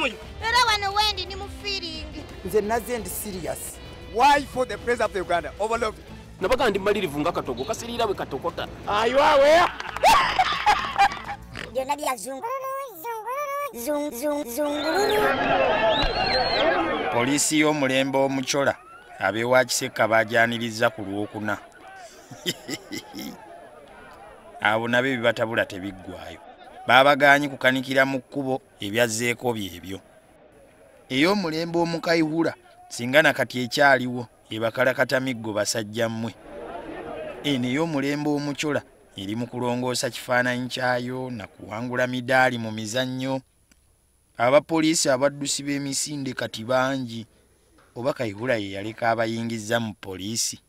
muyo. Era wano wendi ni mu feeling. Nze naze ndi serious. Why for the president of Uganda overlooked? Nabaga ndi malirivu nga katogo kasirira we katokota. Aywawe. Byonna bya zungururu. Polisi y'omulembe omuchola abeewa Kiseka baajaniriza ku Lwokuna. Abo nabe bibatabula tebiggwayo. Baabagaanyi kukanikira mu kkubo ebyazzeeko byebyo. Ey'omulembe omukayihula singa nakati ekyaliwo ebakalakatamiggo basajja mmwe. Eno ey'omulembe omuchola eri mu kulongoosa kifaananyi kyayo na kuwangula midaali mu mizannyo. Abapoliisi abaddusi b'emisinde kati bangi. Oba Kayihura ye yaleka abayingiza mu poliisi.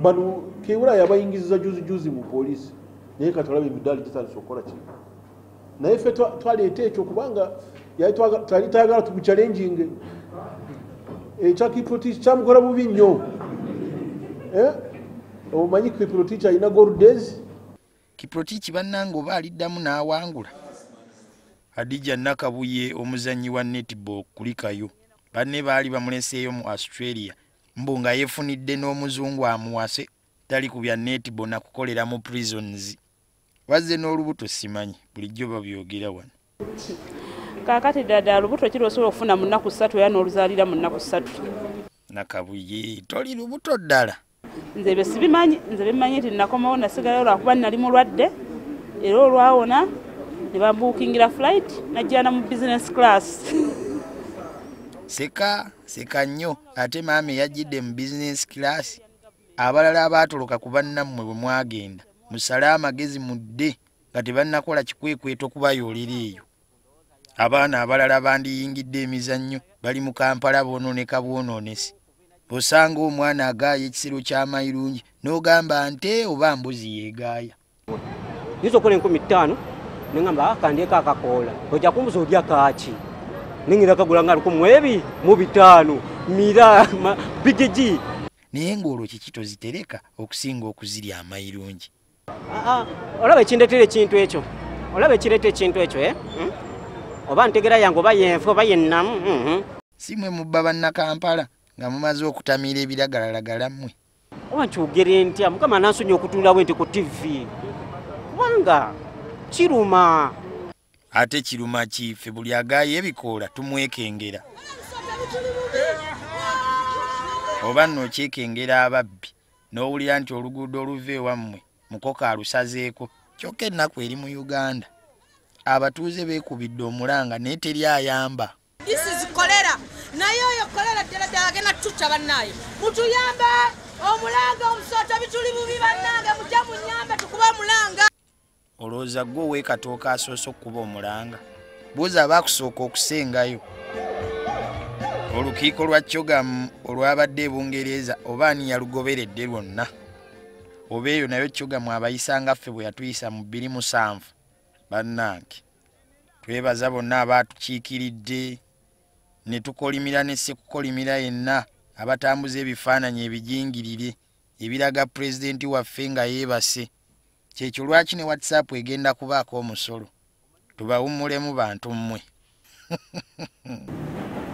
Bano Kayihura yabayingiza juzi mu poliisi. Naye katulabe midaali gitandise okukola ki. Naye ffe twaleeta ekyo kubanga twali tayagala tumuchallenging. Ekya Kiprotich kyamukola bubi nnyo. Omanyi Kiprotich alina Goldes. Kiprotich bannange oba aliddamu n'awangula. Hadija Nakabuye omuzannyi wa netball kulikayo. Banne baali bamuleseeyo mu Australia. Mbunga yefunidde n'omuzungu amuwase tali ku bya netball na kukolera mu prisons. Wazze n'olubuto simanyi bulijjo babyogera wano. Kakati dada lubuto kiro osobola okufuna mu nnaku 3 era n'oluzaalira mu nnaku 3. Nakabuye toli lubuto ddala. Nze be sibimanyi, nze bimanyi nti nakomawo nasigalayo lwakuba nali mulwadde era olwawona ne bambuukingira flight najjana mu business class. Seka nnyo ate maame yajjidde mu business class. Abalala abaatoloka ku bannammwe bwe mwagenda musale amagezi mudde nga tebannakola kikwekweto kubayoolera eyo. Abaana abalala bandiyingidde emizannyo bali mu Kampala bonooneka bwonoonesi. Bosanga omwana agaaya ekisero ky'amayirungi n'ogamba nte oba mbuzi yeegaaya. Nizo kola 15 nengamba kandyeko akakoola ojja kumbuza olya kaaki ningira kagula nga 12 mira bigiji naye ng'olwo kiki zitereka okusinga okuzirya amayirungi. Olaba ekindeetera ekintu ekyo olaba ekireeta ekintu ekyo oba ntegera yange oba yenfu oba yennamu. Si mwe mubba bannakampala nga mumaze okutamira ebiragalalagala mmwe. Oba nkyogere ntya Mukama nansonyiwa okutunulawo nti ku TV kubanga kiruma. Ate kiruma kife buli agaaye ebikoola tumwekengera. Oba nno kyekengera ababbi n'owulira nti oluguudo oluva ewammwe mukoka alusazeeko kyokka ennaku eri mu Uganda. Abatuuze beekubidde omulanga naye teri ayamba. This is kolera. Naye oyo kolera ddala ddala agenda tucca bannaayo. Mutuyambe omulanga omusota bituli bubi bannange mujja munyambe tukuba omulanga. Olowooza gwe ow'ekatooka asoose okukuba omulanga. Buuza abaakusooka okusengayo. Olukiiko lwa Kyogamu olwabadde e Bungereza oba ani yalugoberedde lwonna. Oba eyo nayo Kyogamu abayisanga ffe bwe yatuyisa mu 2007. Bannange twebaza bonna abaatukiikiridde ne tukolimira ne sekukolimira yenna abatambuza ebifaananyi ebijingirire ebiraga pulezidenti waffe nga yeebase. Kyekyo lwaki ne WhatsApp egenda kubaako omusolo. Tubawummulemu bantu mmwe.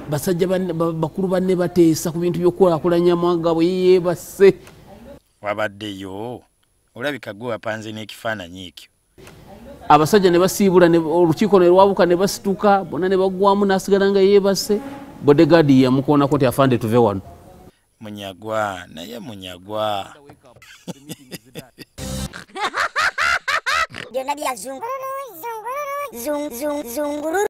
Basajja bakulu banne bateesa ku bintu by'okulakulanya amawanga bwe yeebase. Wabaddeyo olabika gwe wapanze n'ekifaananyi ekyo. Abasajja ne basiibula olukiiko ne lwabuka ne basituka bonna ne baggwamu n'asigala nga yeebase. Bodyguard yamukoonako ti afande tuve wano. Munyagwa naye munyagwa. Byonna bya zungururu.